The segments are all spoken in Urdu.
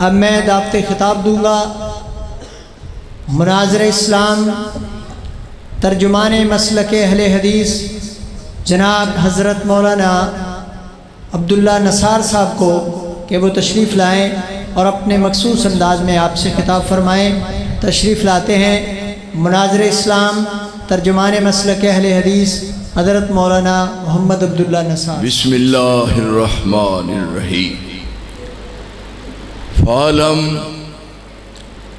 اب میں دعوت خطاب دوں گا مناظر اسلام ترجمان مسلک اہل حدیث جناب حضرت مولانا عبداللہ نثار صاحب کو کہ وہ تشریف لائیں اور اپنے مخصوص انداز میں آپ سے خطاب فرمائیں۔ تشریف لاتے ہیں مناظر اسلام ترجمان مسلک اہل حدیث حضرت مولانا محمد عبداللہ نثار۔ بسم اللہ الرحمن الرحیم۔ فَاعْلَمْ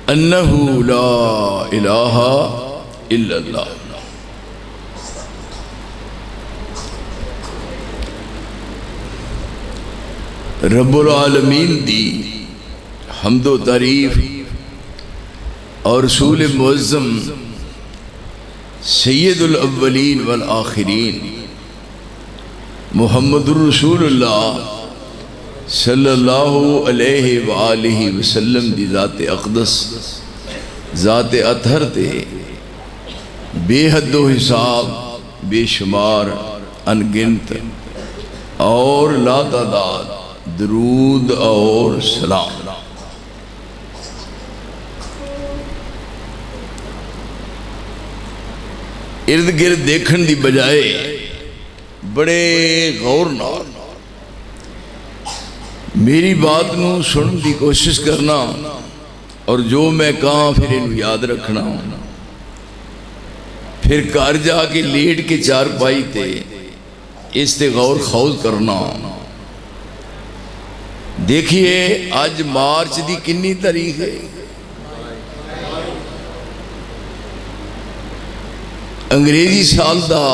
أَنَّهُ لَا إِلَٰهَ إِلَّا اللَّهُ۔ رب العالمین دی حمد و تعریف اور رسول معظم سید الاولین والآخرین محمد الرسول اللہ صلی اللہ علیہ وآلہ وسلم دی ذات اقدس ذات اطہر تے بے حد و حساب بے شمار انگنت اور لا تعداد درود اور سلام۔ ارد گرد دیکھن دی بجائے بڑے غور نال میری بات نو سنن دی کوشش کرنا اور جو میں کہاں پھر انہوں یاد رکھنا، پھر گھر جا کے لیٹ کے چارپائی تے اس تے غور خوض کرنا۔ دیکھیے آج مارچ دی کنی تاریخ ہے؟ انگریزی سال دا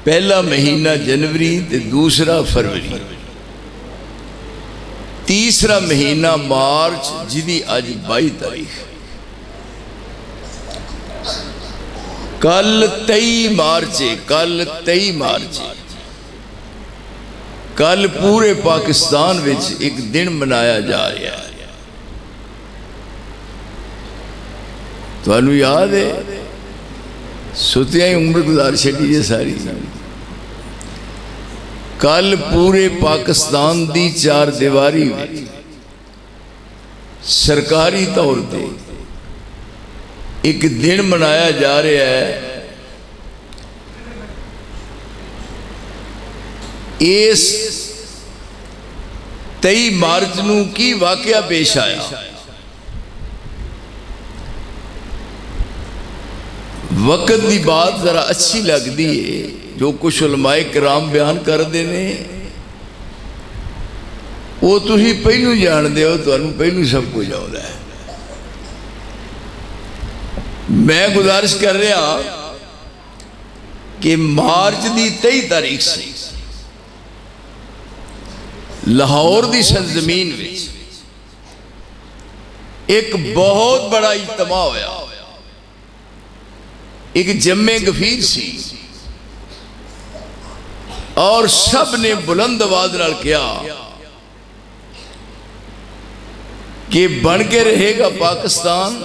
پہلا مہینہ جنوری تے دوسرا فروری، تیسرا مہینہ مارچ جدی آج 22 تاریخ، کل 23 مارچ ہے، کل 23 مارچ ہے۔ کل پورے پاکستان وچ ایک دن منایا جا رہا ہے، تو انہوں یاد ہے ستیاں ہی عمر گزار چھٹی جے ساری۔ کل پورے پاکستان دی چار دیواری میں سرکاری طور تے ایک دن منایا جا رہا ہے۔ اس 23 مارچ نو کی واقعہ پیش آیا؟ وقت دی بات ذرا اچھی لگ دی ہے، جو کچھ علماء کرام بیان کر دینے وہ تھی پہلو جان دے ہو، تو انہوں پہلو سب کو جاؤ ہے۔ میں گزارش کر رہا کہ مارچ دی 23 تاریخ سے لاہور دی سرزمین وچ ایک بہت بڑا اجتماع ہویا، ایک جمع گفیر سی، اور سب نے بلند آواز نال کیا کہ بن کے رہے گا پاکستان،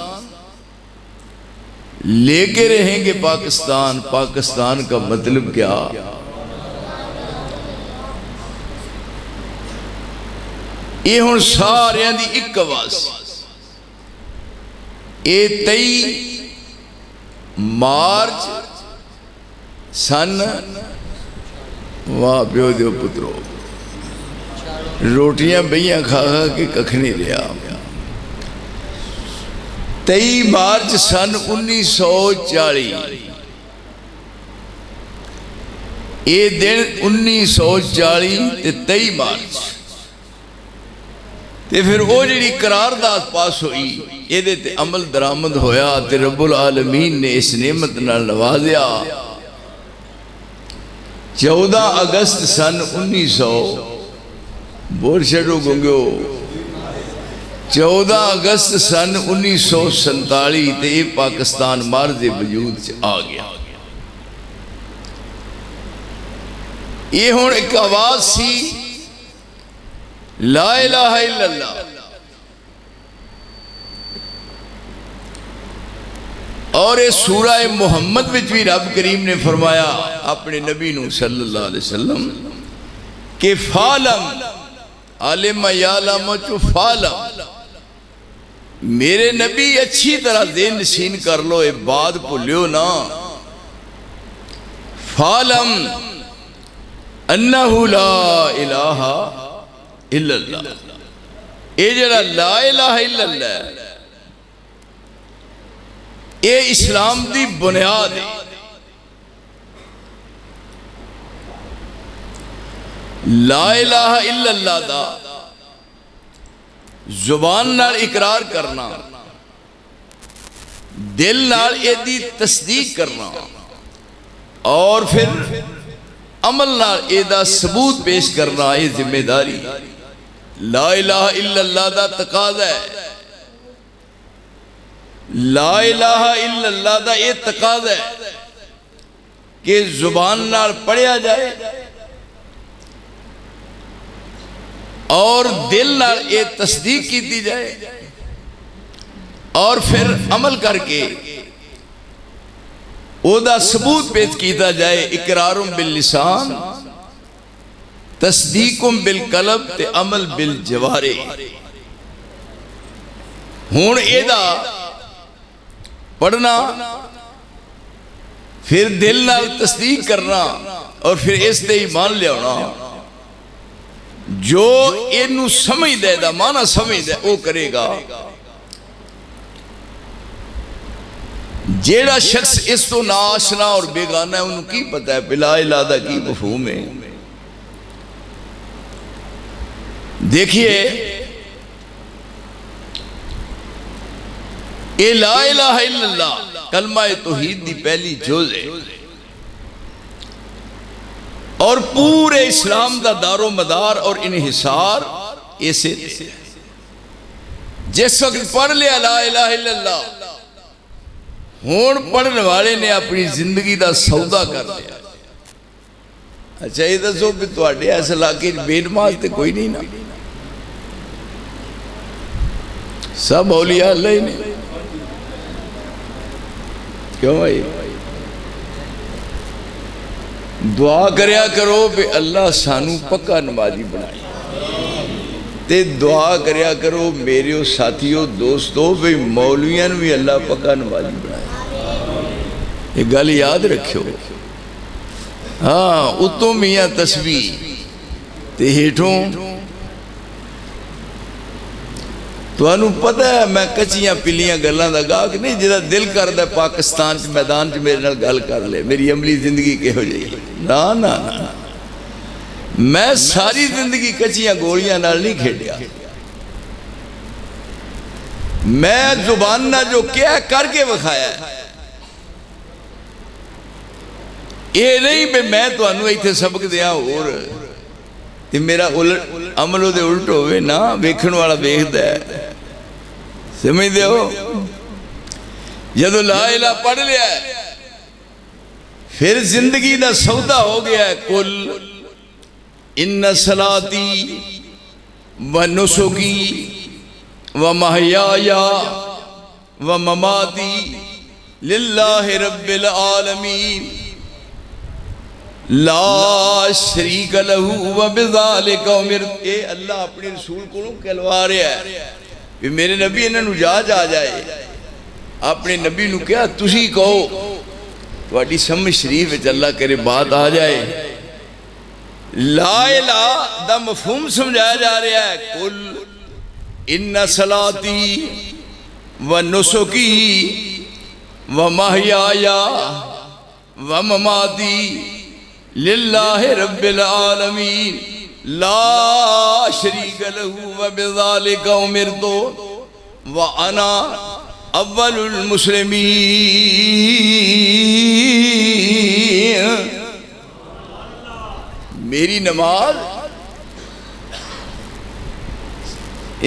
لے کے رہیں گے پاکستان۔ پاکستان کا مطلب کیا؟ یہ ہن سارے دی ایک آواز، یہ 23 مارچ سن، واہ پیو دیو پترو روٹیاں بھئیاں کھا کھا کے ککھ نہیں لیا۔ 23 مارچ سن 1940، یہ دن 1940 تے 23 مارچ تے پھر وہ جڑی قرارداد پاس ہوئی، یہ تے عمل درآمد ہویا تے رب العالمین نے اس نعمت نال نوازیا۔ 14 اگست سن 1900 بول چھڑو گنگو، 14 اگست سن 1947 تے یہ پاکستان مارز وجود سے آ گیا۔ یہ ہون ایک آواز سی، لا الہ الا اللہ، اور یہ سورہ محمد وچ بھی رب کریم نے فرمایا اپنے نبی نو صلی اللہ علیہ وسلم کہ فَعْلَمْ عالم یعلم چو فالم، میرے نبی اچھی طرح ذہن نشین کر لو، اے بات بھولیو نا، فالم انہو لا الہ الا اللہ، اے جڑا لا الہ الا اللہ اے اسلام دی بنیاد ہے۔ لا الہ الا اللہ دا زبان نال اقرار کرنا، دل نال اے دی تصدیق کرنا، اور پھر عمل نال اے دا ثبوت پیش کرنا، اے ذمہ داری لا الہ الا اللہ دا تقاضا ہے۔ لا الہ الا اللہ دا اے تقاضا ہے کہ زبان نال پڑھیا جائے اور دل نال اے تصدیق کی جائے، اور پھر عمل کر کے او دا ثبوت پیش کیتا جائے۔ اقرارم باللسان، تصدیقم بالقلب تے عمل بالجوارح۔ ہون اے دا پڑھنا، پھر دل نال تصدیق کرنا، اور پھر اس تے ایمان لے آنا۔ جو اینو سمجھ دے دا معنی سمجھ دے او کرے گا۔ جیڑا شخص اس تو ناشنا اور بیگانہ ہے انہوں کی پتہ ہے لا الہ دا کی مفہوم ہے۔ دیکھیے اے لا الہ الا اللہ کلمہ توحید دی پہلی جز ہے، اور پورے اسلام دا دار و مدار اور انحصار اسے دے۔ جس وقت پڑھ لیا لا الہ الا اللہ، ہون پڑھنے والے نے اپنی زندگی دا سودا کر لیا۔ اچھا یہ دسو بھی تواڈے اس علاقے بے نماز تے کوئی نہیں نا؟ سب اولیاء اللہ ہی نے، کیوں بھائی؟ دعا کریا کرو کہ اللہ سانو پکا نمازی بنائے، تے دعا کریا کرو میرے ساتھیوں دوستوں بھی مولویاں بھی اللہ پکا نمازی بنائے۔ یہ گل یاد رکھو۔ ہاں اتوں میاں تسبیح تے ہیٹھوں تو انہوں پتہ ہے میں کچیاں پلیاں گلان دا گاہ کہ نہیں جدہ دل کر دے پاکستان چ میدان چ میرے نال گل کر لے، میری عملی زندگی کے ہو جائے۔ نا نا نا، میں ساری زندگی کچیاں گولیاں نال نہیں کھیڑیا۔ میں زبان نہ جو کیا کر کے بکھایا ہے، یہ نہیں کہ میں تو انہوں ایتھے سبق دیا اور تے میرا عملوں دے الٹ ہوئے نا، بیکھن والا بیکھ دے، سمجھ دے ہو؟ جدو لا الہ پڑھ لیا ہے پھر زندگی دا سودا ہو گیا ہے۔ کل ان صلاتی و نسکی و محیایا و مماتی للہ رب العالمین لا شریک لہو و بذالک امرت۔ اے اللہ اپنے رسول کو کہلوا رہا ہے کہ میرے نبی انہوں نے جاج آ جائے، اپنے نبی نو کیا تسی کہو، تواڈی سمجھ شریف وچ اللہ کرے بات آ جائے۔ لا الہ دا مفہوم سمجھایا جا رہا ہے۔ کل ان صلاتی و نسکی و محیایا و مماتی للہ رب العالمین لا شریک لہو و بذالک امرت وانا اول المسلمین۔ میری نماز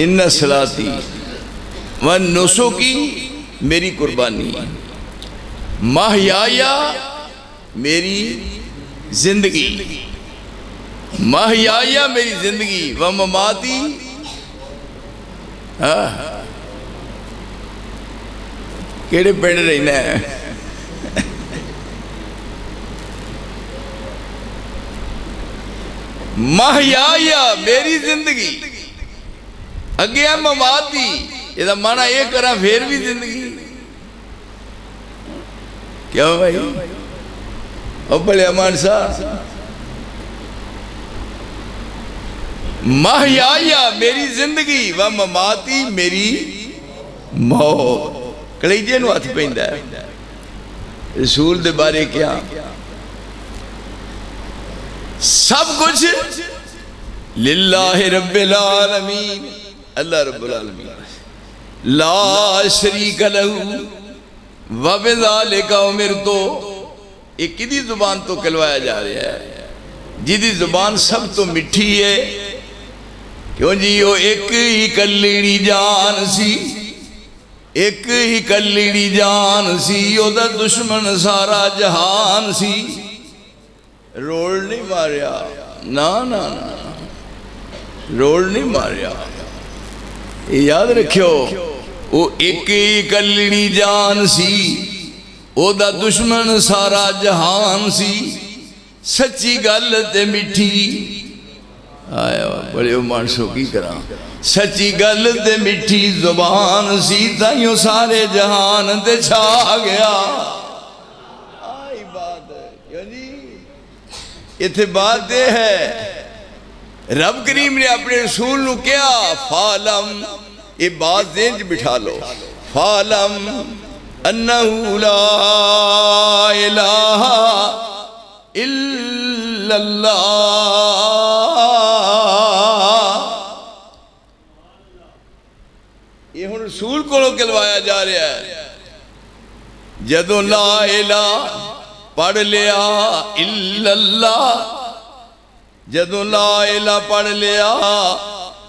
ان صلاتی و نسکی میری قربانی، محیایا میری زندگی، محیایا میری زندگی و مماتی کیڑے پینڈ رہنا ہے؟ محیا میری زندگی اگے ہے مماتی، یہ مانا یہ کرا پھر بھی زندگی کیا بھائی؟ اور بڑے امان صاحب محیا میری زندگی و مماتی میری موت. کلیجے نو ہاتھ پیندا ہے رسول دے بارے کیا سب کچھ للہ رب العالمین، اللہ رب العالمین لا شریک لہ وبذالک امرت. ایک کدی زبان تو کلوایا جا رہا ہے جدی زبان سب تو مٹھی ہے، کیوں جی وہ ایک ہی کلیڑی جان سی، ایک ہی کلیڑی جان سی، او دا دشمن سارا جہان سی. روڑ نہیں ماریا، نا نا نا روڑ نہیں ماریا. یاد رکھو وہ ایک ہی کلیڑی جان سی، او دا دشمن سارا جہان سی. سچی گل تے مٹھی آیا بڑے مانسو کی کرا، سچی گل تے مٹھی زبان سی، تائیوں سارے جہان تے چھا گیا. آئی بات ہے کیوں جی؟ اتھے بات دے ہے رب کریم نے اپنے رسول نو کیا فالم، یہ بات ذہن بٹھا لو، فالم انہو لا الہ الا اللہ. یہ ہن رسول کو کلوایا جا رہا ہے. جدو لا الہ پڑھ لیا الا اللہ، جدو لا الہ پڑھ لیا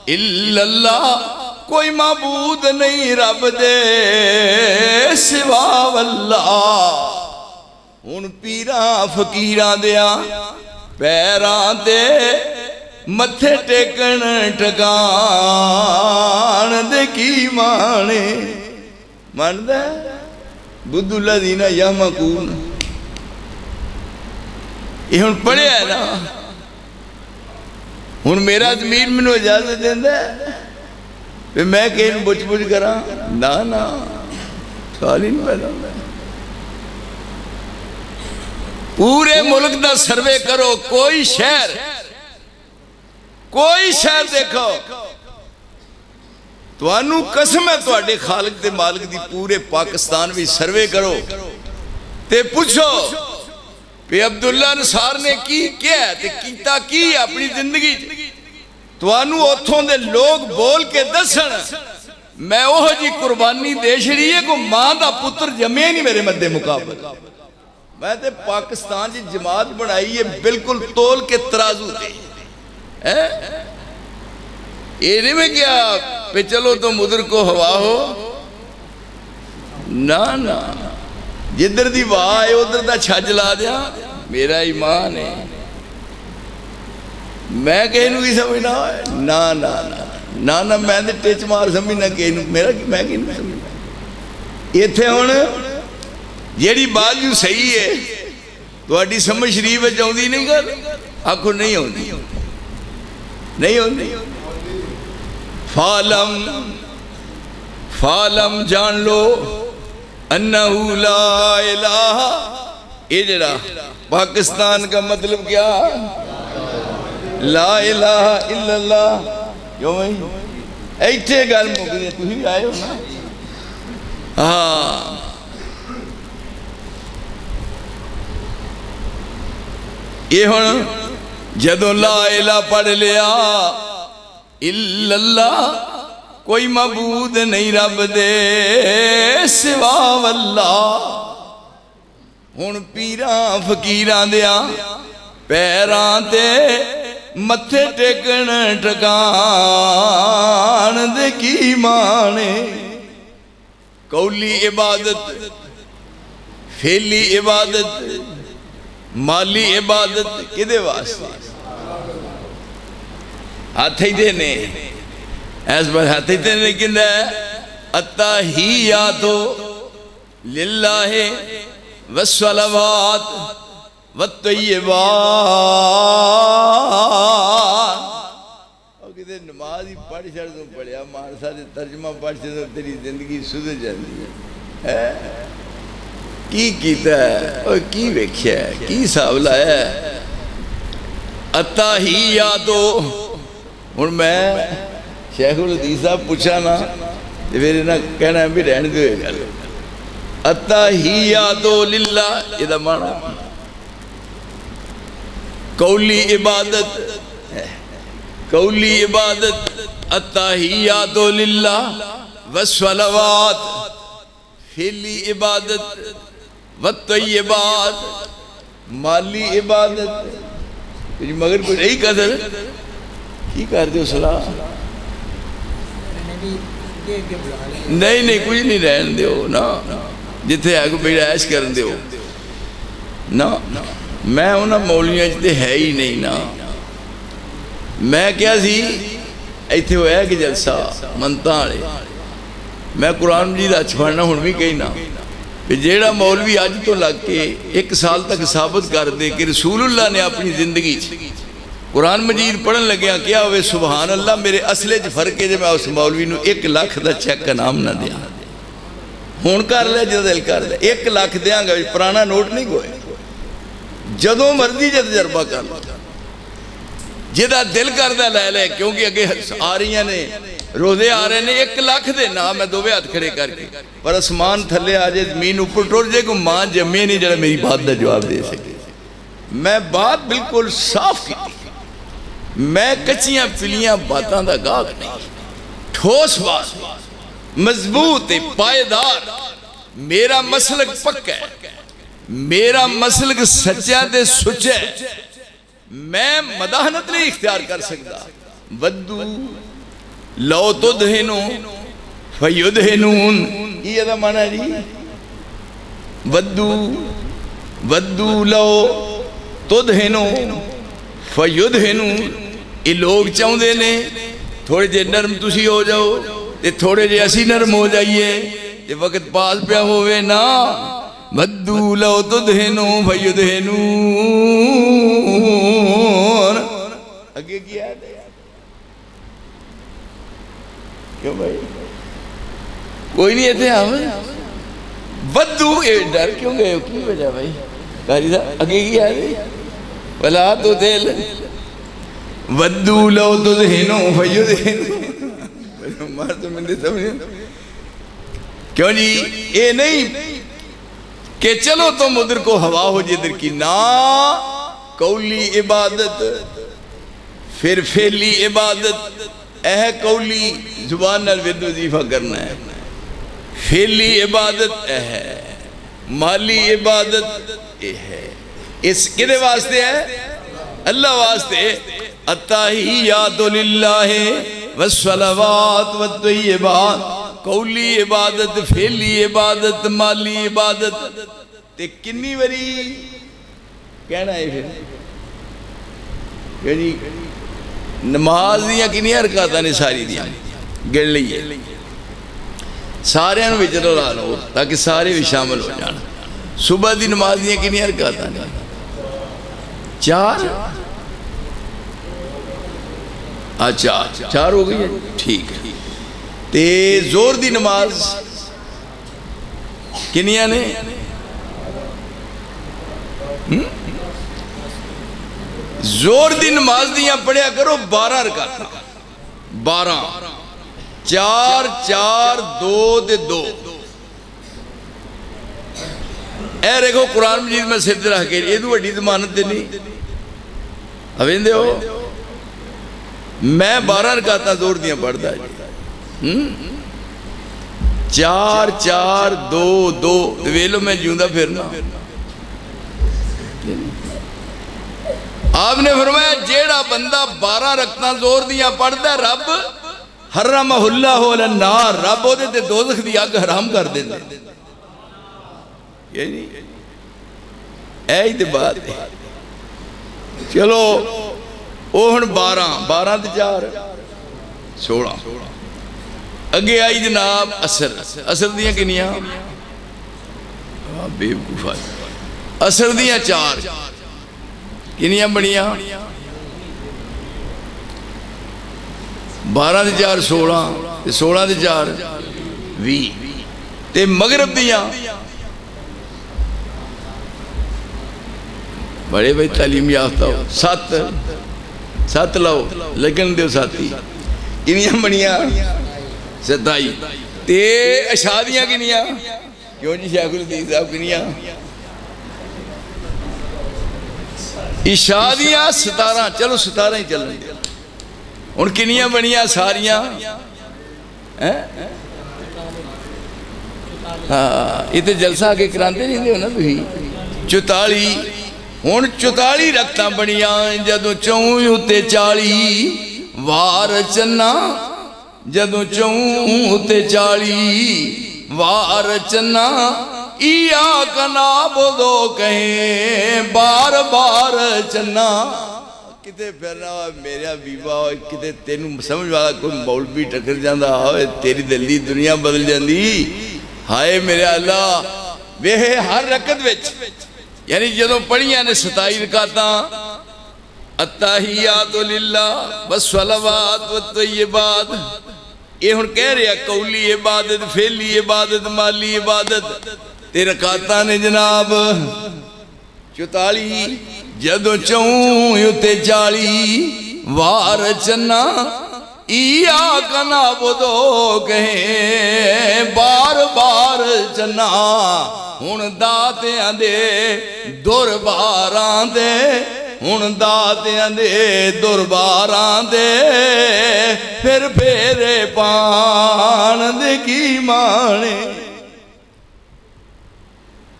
الا اللہ، کوئی معبود نہیں رب دے سوا اللہ. ہن پیراں فقیراں دیاں پیراں تے متھے ٹیکن ٹکان دے کی مانے ماندا بدھ الذین یحمقون. یہ ہن پڑھیا ہے نا، ہن میرا ضمیر مینوں اجازت دیندا ہے کہ میں کہ بچ بچ کراں؟ نا نا سوال ہی نہیں پیدا ہوندا. پورے ملک دا سروے کرو، کوئی شہر دیکھو، توانو قسم ہے تواڈے خالق تے مالک دی، پورے پاکستان بھی سروے کرو تے پوچھو کہ عبداللہ نصار نے کی کیا ہے تے کیتا کی اپنی زندگی. توانو اتھوں دے لوگ بول کے دسن میں اوہ جی قربانی دے چھڑی ہے کو ماں دا پتر جمعے نہیں میرے مدے مقابل. میں تے پاکستان جی جماعت بڑھائی ہے بالکل تول کے ترازو دے، یہ نہیں میں کیا پہ چلو تو مدر کو ہوا ہو، نا نا جدر دی واہ ہے ادھر دا چھج لا دیا. میرا ایمان ہے میں کہنوں کی سمجھنا ہے نا نا نا نا میں نے ٹیچ مار سمجھنا کہنوں میرا میں کہنوں سمجھنا. یہ تھے ہون جیڑی بات جو صحیح ہے تو اڈی سمجھ شریف ہے جاؤں دی نہیں کر آنکھوں نہیں ہوں دی نہیں ہوں دی. فالم جان لو انہو لا الہ. یہ جڑا پاکستان کا مطلب کیا؟ لا الہ الا اللہ. کیوں بھائی ایٹھے گل مکدے تھی بھی آئے ہو نا. ہاں یہ ہون جدو لا الہ پڑھ لیا الا اللہ، کوئی معبود نہیں رب دے سوا اللہ. ہن پیراں فقیراں دیاں پیراں تے متھے ٹیکن ٹکان دے کی مانے. قولی عبادت، فعلی عبادت، مالی عبادت کدے واسطے؟ ہاتھ ہی دینے ایس پر ہاتھ ہی دینے کندہ ہے التحیاتو للہ والصلوات والطیبات. اور کہتے نماز ہی پڑھ چھڑ تو پڑھیا مارسا دے ترجمہ پڑھ چھڑ تو تیری زندگی سدھر جاندی ہے. کی کیتا ہے اور کی ویکھیا ہے کی حساب لایا ہے. التحیاتو. ہن میں شیخ الحدیث صاحب پوچھا نا تو پھر انہاں کہنا ہے بھی رہن دے گل. التحیاتو للہ یہ دا معنی قولی عبادت. قولی عبادت. التحیاتو للہ والصلوات. فعلی عبادت والطیبات. مالی عبادت. مگر کوئی نہیں قدر کی کر دے صلاح نہیں کچھ نہیں رہن دیو نا جتے ہے کو بیڑا عیش کرن دیو نا. میں انہاں مولیاں جتے ہے ہی نہیں نا. میں کیا سی ایتھے ہویا کہ جلسہ منتاں والے میں قرآن مجید اچھ پڑھنا ہن بھی کہنا کہ جیڑا مولوی آج تو لگ کے 1 سال تک ثابت کر دے کہ رسول اللہ نے اپنی زندگی قرآن مجید پڑھن لگیا کیا ہوئے سبحان اللہ میرے اصلے چ فرق ہے جب میں اس مولوی نو 1 لاکھ دا چیک کا نام نہ دیا. ہون کر لے جدہ دل کر لے 1 لاکھ دیاں گا پرانا نوٹ نہیں گوئے جدوں مرضی جد تجربہ کر لو جدہ دل کر دے لے لے کیونکہ اگے آ رہی ہیں روزے آ رہے ہیں 1 لاکھ دے نا میں 2 ہاتھ کھڑے کر کے پر اسمان تھلے آ جائے زمین اوپر ٹور جائے کو ماں جمعے نہیں جڑا میری بات دا جواب دے سکے. میں بات بالکل صاف کی میں کچیاں پلیاں باتاں دا گاگ نہیں ٹھوس بات مضبوط پائیدار. میرا مسلک پکا ہے میرا مسلک سچا دے سچا ہے. میں مداحنت نہیں اختیار کر سکتا. ودو لو تدہنو فیدہنون یہ دا معنی جی ودو لو تدہنو فیدہنون. یہ لوگ چاہوں دے نے تھوڑے جے نرم تسی ہو جاؤ تے تھوڑے جے اسی نرم ہو جائیے تے وقت پاس پہ ہوئے نا. ودو لو تدہنو فیدہنون. اگے کیا ہے کیوں بھائی کوئی نہیں ایتے آمد ودو اے ڈر کیوں گئے ہو کیوں بجا بھائی قاری صاحب اگے کیا ہے ولا تو دل ودو لو تدہنو فیدہنون. مار تو من دے سمجھے کیوں جی اے نہیں کہ چلو تم ادھر کو ہوا ہو جدھر کی نا. قولی عبادت پھر فعلی عبادت. اے قولی زبان نال ورد وظیفہ کرنا ہے. فعلی عبادت ہے مالی عبادت ہے. اس کدے واسطے ہے اللہ واسطے. التحیات للہ والصلوات والطیبات. قولی عبادت فعلی عبادت مالی عبادت. تے کنی وری کہنا ہے پھر نماز دیاں کنی حرکاتاں نے ساری دیاں گڑ لئیے سارے انہوں بھی چلو لا لو تاکہ سارے بھی شامل ہو جانا. صبح دی نماز دیاں کنی حرکاتاں نے 4 اچھا 4 ہو گئی ہے ٹھیک ہے. تے زور دی نماز کنیاں نے زور دی نماز دیاں پڑھیا کرو 12 رکعت 12 4 4 2 دے 2. اے رکھو قرآن مجید میں سر رکھ کے یہ دو بڑی ضمانت دے نہیں اوین دے ہو. میں 12 رکعتاں زور دیاں پڑھتا ہے 4 4 2 2 ویلو میں جیوندہ پھرنا. آپ نے فرمایا جیڑا بندہ 12 رکعتاں زور دیاں پڑھتا ہے رب حرمہ اللہ علی النار. رب ہو دے تے دوزخ دی آگ حرام کر دے دے. اے ہی تے بات ہے. چلو اوہن 12 تے 4 16. اگے آئی جناب اثر دیاں کنیاں بے وقوفہ اثر دیاں 4 کنیاں بنیاں 12 دے 4 16 تے 16 دے 4 20 تے مغرب دیاں بڑے بھائی تعلیم یافتہ ہو 7 لاؤ لگن دیو ساتھی کنیاں بنیاں 27 تے اشادیاں کنیاں کیوں جی شیخ الحدیث صاحب کنیاں اشادیاں 17 چلو 17 ہی چلیں گے ان کنیاں بنیاں ساریاں ہاں یہ تو جلسہ آگے کراندے نہیں دے ہو نا تھی 44 ہون 44 رکھتاں بنیاں جدو چون تے 40 وار چنا جدو چون تے 40 وار چنا ایاک نعبدو کہیں بار بار چنا کتے پھرنا میرا بیوہ کتے تینوں سمجھ والا کوئی مولوی ٹکر جاندہ تیری دلی دنیا بدل جاندی ہائے میرے اللہ وہ ہر رکعت وچ یعنی جدوں پڑھیاں نے 27 رکعتاں التحیات للہ والصلوات والطیبات یہ ہن کہہ رہے ہیں قولی عبادت فعلی عبادت مالی عبادت تے رکعتاں نے جناب 44 جدو چون تے 40 وار چنا ایاک نعبدو کہیں بار بار چنا ہن داتیاں دے درباراں دے ہن داتیاں دے درباراں دے پھر پھیرے پان دے کی مانے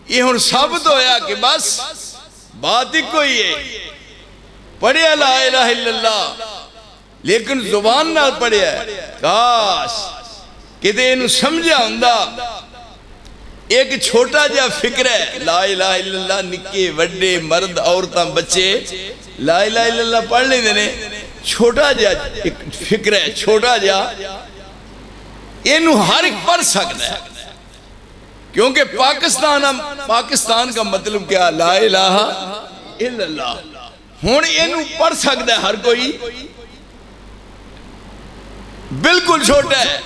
یہ ہن ثابت ہویا کہ بس بات ہی کوئی ہے پڑھیا لا الہ الا اللہ لیکن زبان نہ پڑھیا ہے کاش کتے انہوں سمجھا ہوندہ ایک چھوٹا جا فکر ہے لا الہ الا اللہ نکے وڈے مرد عورتاں بچے لا الہ الا اللہ پڑھ لیں دینے چھوٹا جا ایک فکر ہے چھوٹا جا انہوں ہر ایک پڑھ سکتا ہے کیونکہ پاکستان کا مطلب کیا لا الہ الا اللہ ہون انہوں پڑھ سکتا ہے ہر کوئی بالکل چھوٹا ہے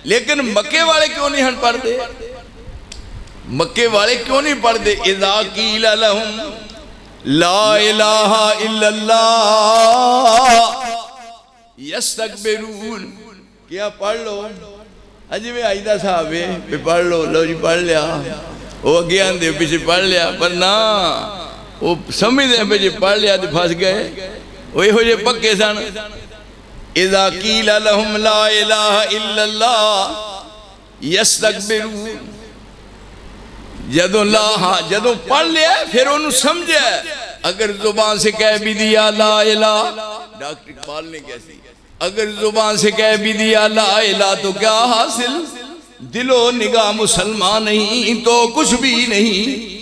لیکن مکے والے کیوں نہیں ہن پڑھ دے مکے والے کیوں نہیں پڑھ دے اذا قیل لہم لا الہ الا اللہ یستکبرون کیا پڑھ لو اجی میں آئیدہ صاحب ہے پڑھ لو جی پڑھ لیا وہ اگے آندے پیچھے پڑھ لیا پر نا وہ سمجھ دیں پیچھے پڑھ لیا تو پھنس گئے وہی ہو جائے پکے سن اذا قیل لہم لا الہ الا اللہ یستکبرون جدوں پڑھ لیا پھر انہوں سمجھا اگر زبان سے کہہ بھی دیا لا الہ ڈاکٹر اقبال نے کیسی اگر زبان سے کہہ بھی دیا لا الہ تو کیا حاصل دل و نگاہ مسلمان نہیں تو کچھ بھی نہیں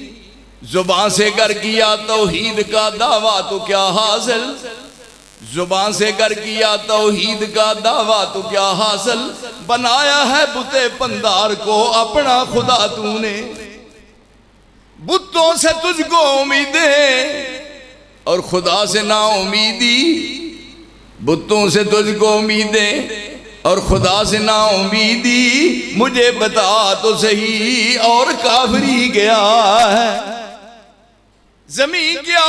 زبان سے کر کیا توحید کا دعویٰ تو کیا حاصل زبان سے کر کیا توحید کا دعویٰ تو کیا حاصل بنایا ہے بتے پندار کو اپنا خدا تو نے بتوں سے تجھ کو امیدیں اور خدا سے نا امیدی بتوں سے تجھ کو امیدیں اور خدا سے نا امیدی مجھے بتا تو صحیح اور کافری گیا ہے زمین کیا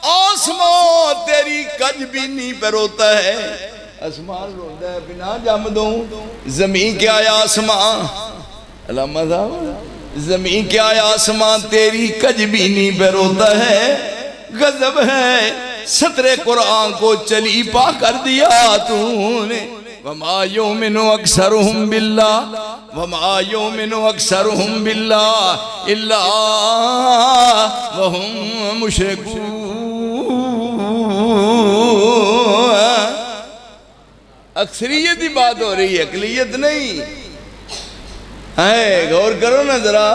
آسمان تیری کج بھی نہیں پر ہوتا ہے آسمان روتا ہے بنا جم دوں زمین کیا آسمان علامہ صاحب زمین کیا آسمان تیری کج بھی نہیں پر ہوتا ہے غضب ہے سطر قرآن کو چلی پا کر دیا تو نے وما یؤمن اکثرهم باللہ وما یؤمن اکثرهم باللہ الا وهم مشرکون اکثریت ہی بات ہو رہی ہے اقلیت نہیں غور کرو نا ذرا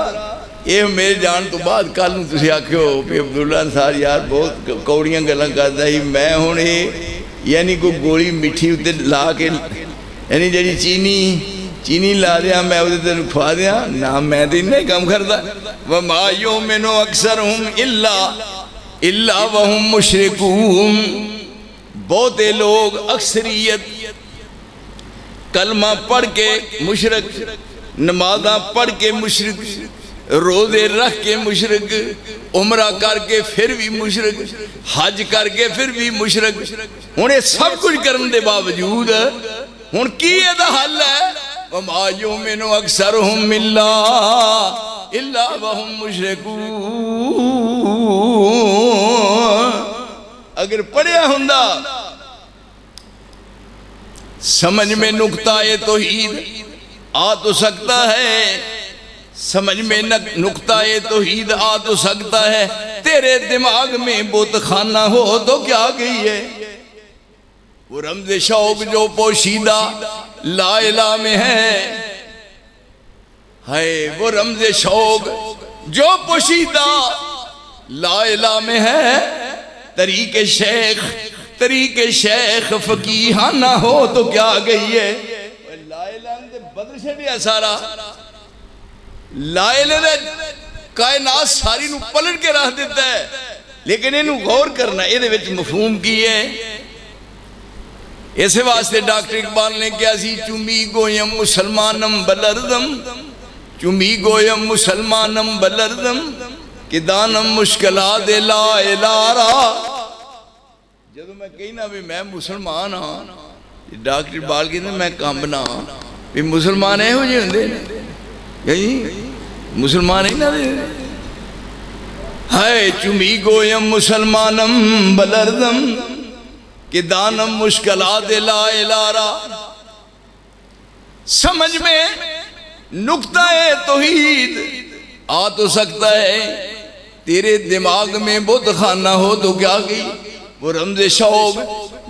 یہ میرے جان تو بعد کل نوں تسی آکھو کہ عبداللہ انصار یار بہت کوڑیاں گلاں کردا ہی میں ہن یعنی کوئی گولی میٹھی تے لا کے یعنی جڑی چینی لا دیا میں وہ تے کھوا دیا نہ میں تے نہیں کام کردا وما یؤمن اکثرهم الا الا وہم مشرکون، بہتے لوگ اکثریت کلمہ پڑھ کے مشرک، نمازاں پڑھ کے مشرک، روزے رکھ کے مشرک، عمرہ کر کے پھر بھی مشرک، حج کر کے پھر بھی مشرک۔ انہیں سب کچھ کرنے دے باوجود ہن کی دا حل ہے؟ وما یؤمن اکثرهم الا وهم مشرکون۔ اگر پڑھیا ہوندا سمجھ میں نقطہ توحید آ تو سکتا ہے، سمجھ میں نقطہ توحید آ تو سکتا ہے، تیرے دماغ میں بت خانہ ہو تو کیا گئی ہے؟ وہ رمز شوق جو پوشیدہ لا الہ میں ہے، وہ رمز شوق جو پوشیدہ لا الہ میں ہے، طریق شیخ فقیہانہ ہو تو کیا گئی ہے؟ لا الہ نے بدل چھڑیا سارا، لا الہ نے کائنات ساری نو پلٹ کے رکھ دیتا ہے، لیکن انہوں غور کرنا یہ دے وچ مفہوم کی ہے۔ اسے واسطے ڈاکٹر اقبال نے کیا سی، چمی گویم مسلمانم بلردم، چمی گویم مسلمانم بلردم، کہ دانم مشکلات لا الہ را۔ جدو میں کہنا بھی میں مسلمان ہاں، ڈاکٹر اقبال کہتے ہیں میں کامبنا بھی مسلمان ہے ہو جی ہوندے یہی مسلمان ہی نہ دے ہائے چمی گویم مسلمانم بلردم کہ دانم مشکلات لا الہ را۔ سمجھ میں نقطہ توحید آ تو سکتا ہے، تیرے دماغ میں بت خانہ ہو تو کیا گئی؟ وہ رمز شوق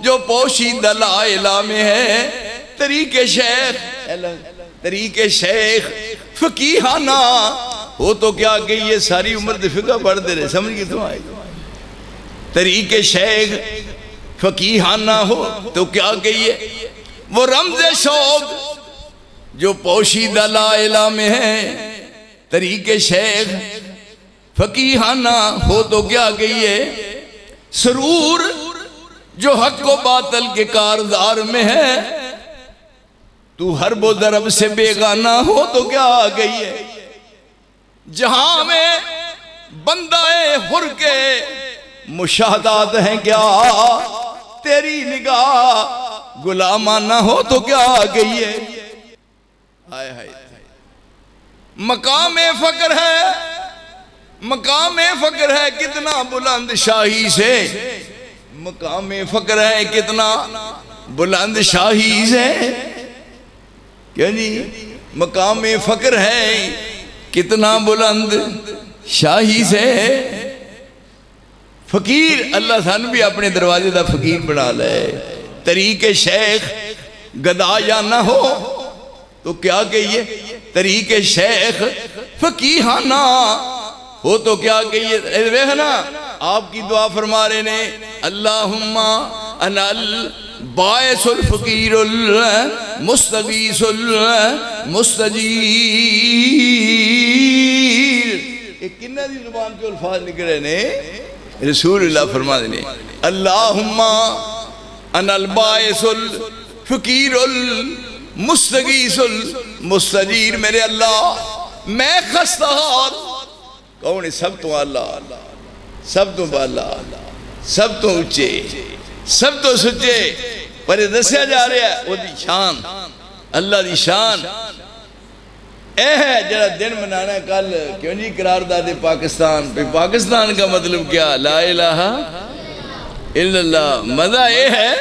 جو پوشیدہ لا الہ میں ہے، طریق شیخ فقیہانہ ہو تو کیا گئی؟ یہ ساری عمر دے فقہ پڑھ دے رہے، سمجھ گئی تو آئی؟ طریق شیخ فقیہانہ ہو تو کیا گئی ہے؟ وہ رمز شوق جو پوشیدہ لا الہ میں ہے، طریق شیخ فقیہانہ ہو تو کیا گئی ہے؟ سرور جو حق و باطل کے کاردار میں ہے، تو حرب و ضرب سے بیگانہ ہو تو کیا گئی ہے؟ جہاں میں بندہ حر کے مشاہدات ہیں کیا، تیری نگاہ غلامانہ ہو تو کیا گئی ہے؟ مقام فقر ہے، مقام فقر ہے کتنا بلند شاہی سے، مقام فقر ہے کتنا بلند شاہی سے، کیا جی مقام فقر ہے کتنا بلند شاہی سے۔ فقیر اللہ سان بھی اپنے دروازے دا فقیر بنا لے، طریق شیخ گدا یا نہ ہو تو کیا کہیے؟ طریق شیخ فقیہانہ ہو تو کیا کہیے؟ ویخنا آپ کی دعا فرما رہے نے، اللہم انا الباعث الفقیر المستغیث المستجیر۔ ایک کنہ دی زبان کے الفاظ لکھ رہے نے، رسول اللہ فرما دینے، اللہم انا الباعث الفقیر المستغیث المستجیر۔ میرے اللہ میں خستہ حال، کون ہے؟ سب تو اللہ، سب تو بالا، سب تو اچھے، سب تو سچے، پر یہ دسیا جا رہا ہے وہ دی شان، اللہ دی شان۔ اے ہے جڑا دن منانا کل کیوں نہیں قرارداد پاکستان پہ؟ پاکستان کا مطلب کیا؟ لا الہ الا اللہ۔ مزہ یہ ہے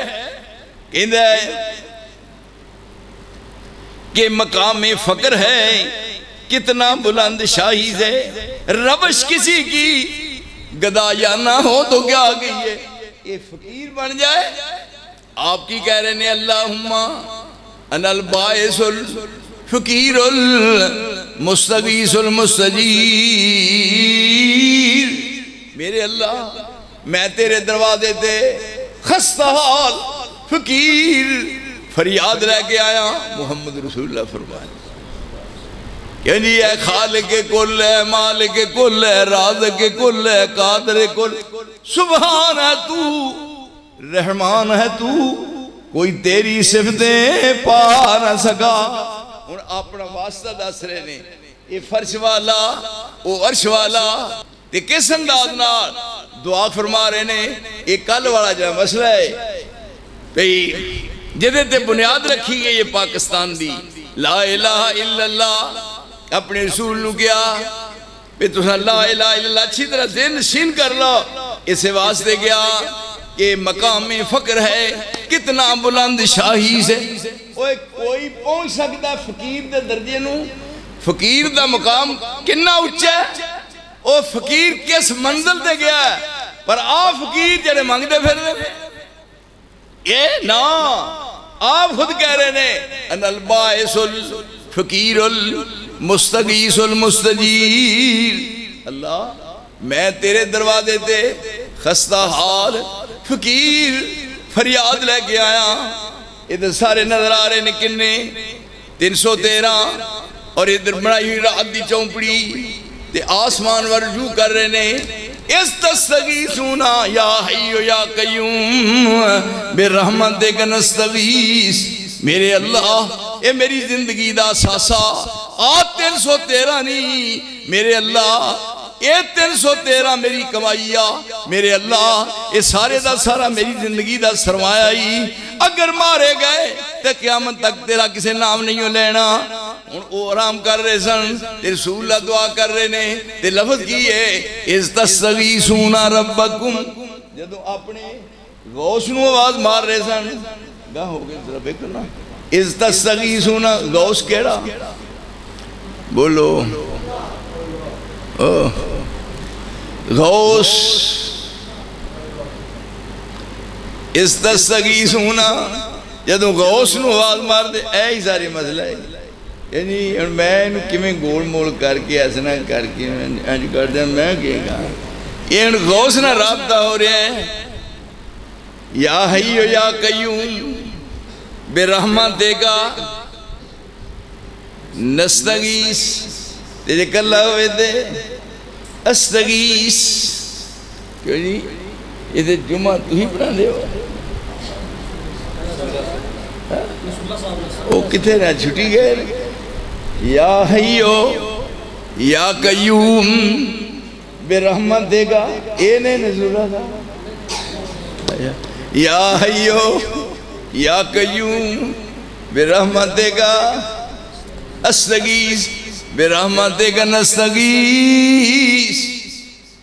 کہ مقام فقر ہے کتنا بلند شاہی سے، ربش کسی کی گدا یا نہ ہو تو کیا گئی ہے؟ یہ فقیر بن جائے۔ آپ کی کہہ رہے ہیں اللہم انا الباعث الفقیر المستغیث المستجیر۔ میرے اللہ میں تیرے دروازے تے خستہ حال فقیر فریاد لے کے آیا۔ محمد رسول اللہ فرمائے کہ جی اے خالق کل ہے، مالک کل ہے، رازق کل ہے، قادر کل، سبحان ہے تو، رحمان ہے تو، کوئی تیری صفتیں پا نہ سکا۔ ہن اپنا واسطہ دس رہے نے، یہ فرش والا او عرش والا، تے کس انداز نال دعا فرما رہے نے۔ یہ کل والا جو مسئلہ ہے بھئی جدے تے بنیاد رکھی گئی ہے پاکستان دی، لا الہ الا اللہ، اپنے رسول نو کیا پہ تسا لا الہ الا اللہ اچھی طرح ذہن نشین کر لو۔ اسے واسطے گیا کہ مقام فقر ہے کتنا بلند شاہی سے، کوئی پہنچ سکتا فقیر دے درجے نو، فقیر دا مقام کنا اچھا ہے، او فقیر کس منزل دے گیا ہے، پر آپ فقیر جڑے مانگ دے پھر دے یہ نا آپ خود کہہ رہے نے ان البائس الفقیر المستغیث المستجیر، اللہ میں تیرے دروازے تے خستہ حال فقیر فریاد لے کے آیا۔ ادھر سارے نظر آ رہے نے کنے 313 اور ادھر بنائی ہوئی رات دی چونپڑی تے آسمان ورجو کر رہے نے، استستغیثون یا حی یا قیوم برحمتک نستغیث، میرے اللہ اے میری زندگی دا ساسا آ 313 نہیں، میرے اللہ اے 313 میری کمائیا، میرے اللہ اے سارے دا سارا میری زندگی دا سرمایہ ہی، اگر مارے گئے تے قیامت تک تیرا کسے نام نہیں ہو لینا۔ وہ آرام کر رہے سن تے رسول اللہ دعا کر رہے نے تے لفظ کی ہے استستغیثون ربکم، جدو اپنے غوث نو آواز مار رہے سن گاہ ہو گئے ذرا بے کرنا، استستغیثون غوث کیڑا بولو، غوث استستغیثون، جدو غوث نو آواز مار دے اے ہی ساری مسئلہ ہے۔ یعنی میں کمیں گول مول کر کے ایسنا کر کے انج کر دیں میں کہے گا یہ غوث نہ رابطہ ہو رہا ہے۔ یا حی یا قیوم برحمتک نستغیث، تیرے کلہ ہوئے دے استغیث، کیوں جی یہ دے جمعہ تو ہی پڑھا دے ہو، وہ کتے رہا چھٹی گئے، یا حیو یا قیوم برحمتک، اے نے نزولہ تھا، یا حیو یا قیوم برحمتک استغیث برحمتک نستغیث،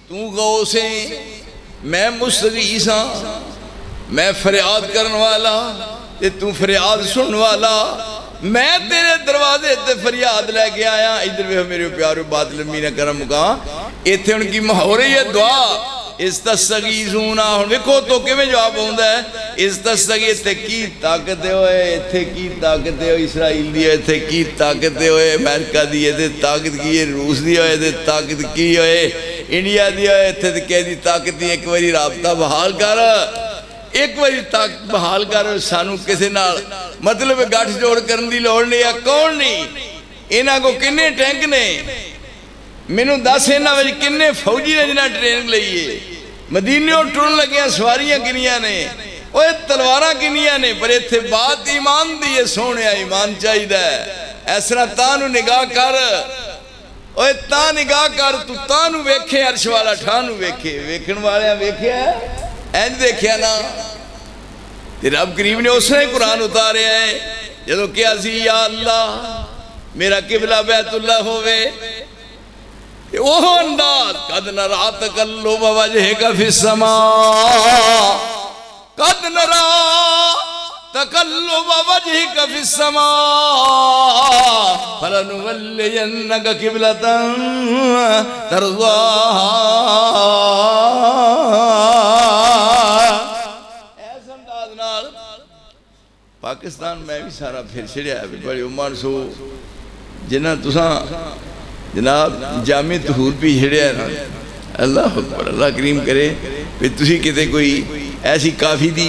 تو غوث ہے میں مستغیث ہاں، میں فریاد کرن والا تے تو فریاد سن والا، میں تیرے دروازے تے فریاد لے کے آیا۔ ادھر بھی میرے پیارو بات لمبی نہ کرم مکان، ایتھے ان کی محور ہے دعا استستغیثون، ہن ویکھو تو کیویں جواب ہوندا ہے، استستغیث تے کی طاقت ہوئے، ایتھے کی طاقت ہوئے اسرائیل دی، ایتھے کی طاقت ہوئے امریکہ دی، ایتھے طاقت کی روس دی ہوئے، ایتھے طاقت کی ہوئے انڈیا دی ہوئے، ایتھے تے کہہ دی طاقت دی ایک باری رابطہ بحال کر، ایک باری طاقت بحال کر، سانو کسے نال مطلب گاٹھ جوڑ کرن دی لوڑ نہیں، یا کون نہیں، انہاں کو کنے ٹینک نے، مینوں دس انہاں وچ کنے فوجی نے جنہاں ٹریننگ لئیے، مدینیوں ٹرن لگیاں سواریاں کنیاں نے، اوہ تلواراں کنیاں نے، پر ایتھے بات ایمان دی ہے، سونے ایمان چاہی دا ہے، ایسا تانو نگاہ کر، اوہ تاں نگاہ کر، تو تانو ویکھے عرش والا ٹھانو ویکھے، ویکھن والے ویکھے ہیں اینج دیکھیا نا، تے رب کریم نے اس نے قرآن اتارے ہیں، جدو کیا سی یا اللہ میرا قبلہ بیت اللہ ہوئے، وہ انداز قد نرا تقلب وجہک فی السماء، قد نرا تقلب وجہک فی السماء فلنولینک قبلۃ ترضاها، ایسا انداز نال پاکستان میں بھی سارا پھر چھڑیا ہے، بڑی عمر سو جنہ تساں جناب جامع طہور پہ چھڑیا ہے نا، اللہ اکبر، اللہ کریم کرے پھر تسی کہتے کوئی ایسی کافی دی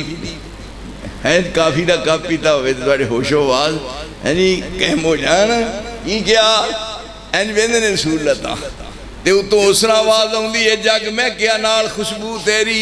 ہے، کافی دا کپ پیتا ہوئے تو بڑے ہوش و آواز یعنی کہم ہو جانا، یہ کیا ਇੰਜ ਵੇਂਦੇ ਨੇ ਰਸੂਲ ਅੱਲਾ ਤੇ ਉਤੋਂ ਉਸ ਤਰ੍ਹਾਂ ਆਵਾਜ਼ ਆਉਂਦੀ ਹੈ ਜਗ ਮਹਿਕਿਆ ਨਾਲ ਖੁਸ਼ਬੂ ਤੇਰੀ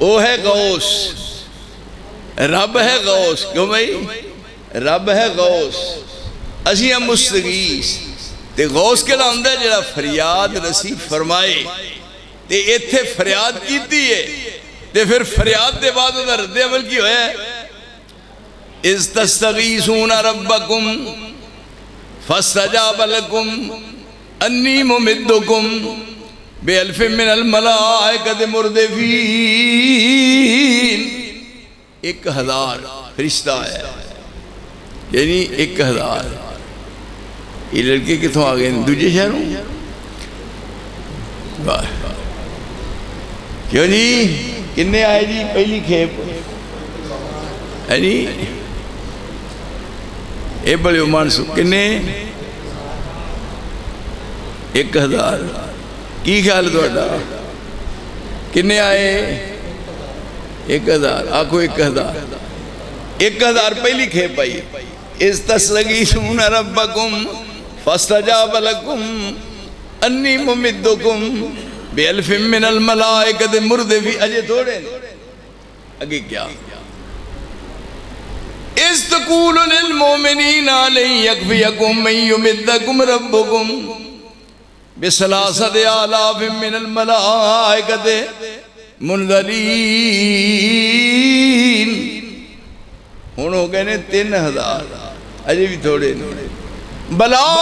وہ ہے غوث، رب ہے غوث. کیوں بھائی؟ رب ہے غوث، اسی ہم مستغیث. تے غوث کے لئے ہے جڑا فریاد رسی فرمائے. تے ایتھے فریاد کیتی ہے تے پھر فریاد دے بعد وہ رد عمل کی ہوئے اِذْ تَسْتَغِيثُونَ رَبَّكُمْ فَاسْتَجَابَ لَكُمْ أَنِّي مُمِدُّكُمْ بِأَلْفٍ مِّنَ الْمَلَائِكَةِ مُرْدِفِينَ. 1000 فرشتہ ہے، یعنی 1000. یہ لڑکے کتوں آ گئے؟ دوجے شہروں. کیوں جی؟ کنے آئے جی پہلی کھیپ ہے جی؟ اے بڑے عمان سو کنے 1000. کی خیال توڑا؟ کنے آئے 1000. آکھو 1000. 1000 پہلی کھیپ آئی. اِذْ تَسْتَغِيثُونَ رَبَّكُمْ فَاسْتَجَابَ لَكُمْ أَنِّي مُمِدُّكُمْ بِأَلْفٍ مِّنَ الْمَلَائِكَةِ مُرْدِفِينَ. اجے تھوڑے اگے کیا؟ اِذْ تَقُولُ لِلْمُؤْمِنِينَ لَن يَكْفِيَكُم مَّن يُمِدَّكُمْ رَبُّكُمْ بِثَلَاثَةِ آلَافٍ مِّنَ الْمَلَائِكَةِ مُنْزَلِينَ. ہن ہو گئے نے 3000. اجے بھی تھوڑے نے. بلا